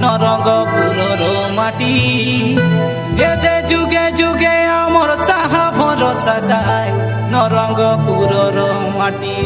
নরঙ্গপুরর মাটি এতে যুগে যুগে আমার চাহা ভরসা দায় নরঙ্গপুরর মাটি।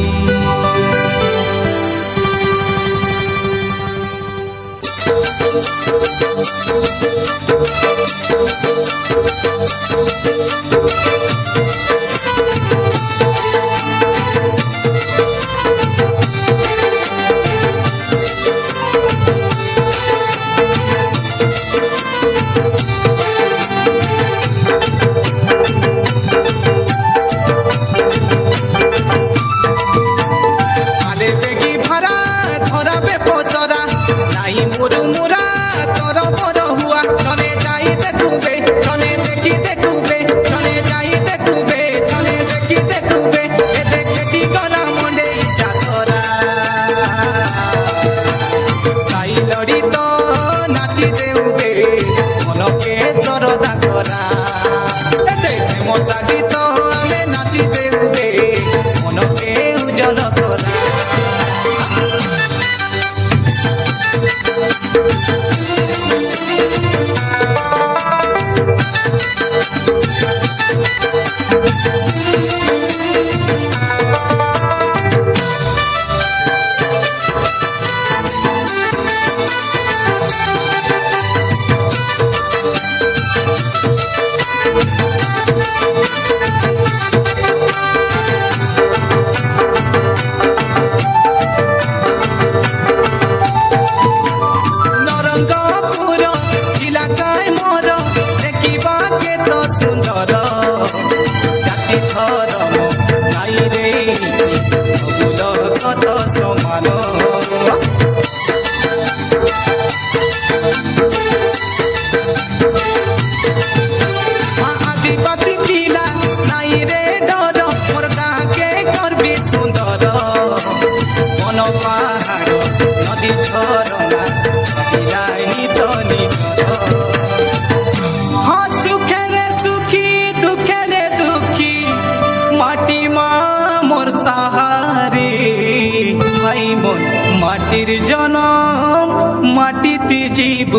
মাটির জনম মাটিতে জীব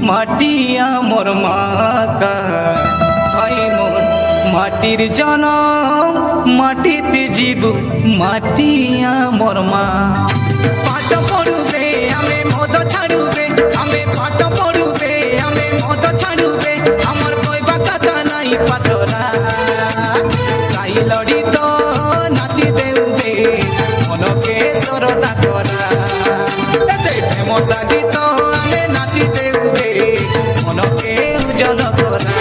মাটি আমার মাকা ভাই মন মাটির জনম মাটিতে জীব মাটি আমার মা। পাঠ পড়ুবে আমি মদ ছাড়ুবে আমি পাঠ পড়ুবে আমি মদ ছাড়ুবে আমার কইবা কথা নাই পাতরা তাই লড়ি তো নাচি দেউবে মনকে সরদা করা মজা গীত আমি নাচি দেউবে মনকে উজ্জ্বল করা।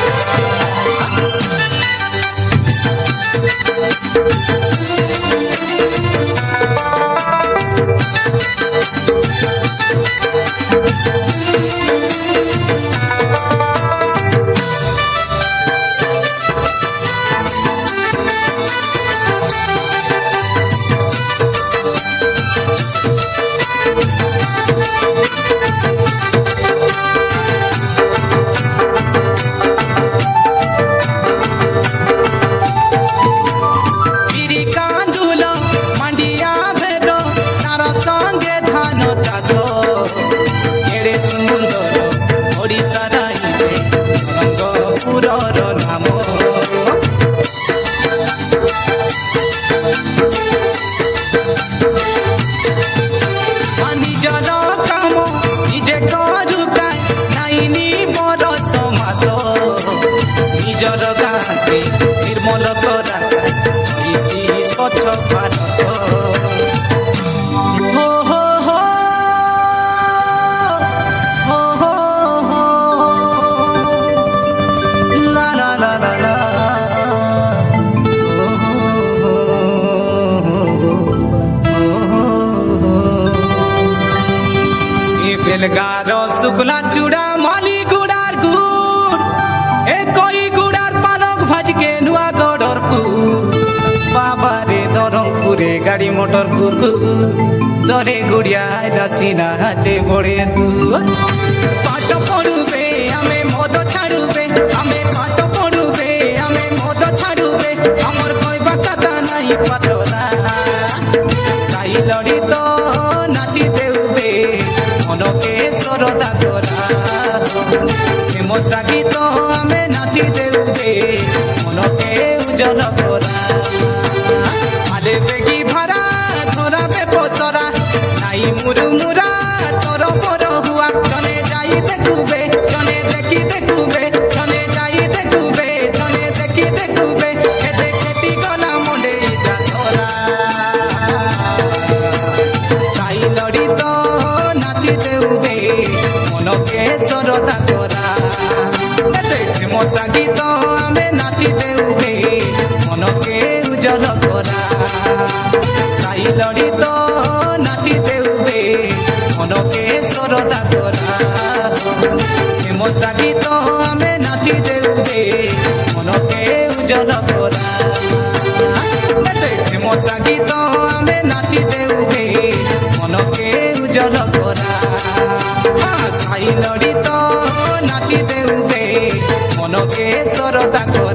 निर्मल करा स्वच्छ भारत हो हो हो हो हो हो ला ला ला ला ला बेलगार शुक्ला चूड़ा माली गुड़ार गुड़ ए कोई गुड़ार पालक भाज के नुआ गड़रपुर बाबा रे नरंगपुरे गाड़ी मोटर गुरगु दरे गुड़िया दासिना हाचे बड़े तू पाठ पढ़ुबे आमे मद छाड़ुबे आमे पाठ पढ़ुबे आमे मद छाड़ुबे हमर कइबा कथा नाही पातला ताई लड़ी तो नाची देउबे मनके সরদা করা হেমসা গীত আমি নাচি দেউবে মনকে উজ্জ্বল করা আলে বেগি ভাড়া ধরাবে পচরা নাই মুরুমুরা তোর বড় হুয়া জনে যাই দেখুবে জনে দেখি দেখুবে জনে যাই দেখুবে জনে দেখি দেখুবে খেতে খেতি গলা মনে যা ধরা সাই লড়ি তো নাচি দেউবে মনকে সরদা করা মশা গীত আমি নাচি দেউবে মনকে উজ্জ্বল করা সাই লড়ি তো নাচি দেউবে মনকে সরদা করা মশা গীত আমি নাচি দেউবে মনকে উজ্জ্বল করা মশা গীত আমি নাচি দেউবে মনকে উজ্জ্বল করা সাই লড়ি তো নাচি দেউবে মনকে সরদা করা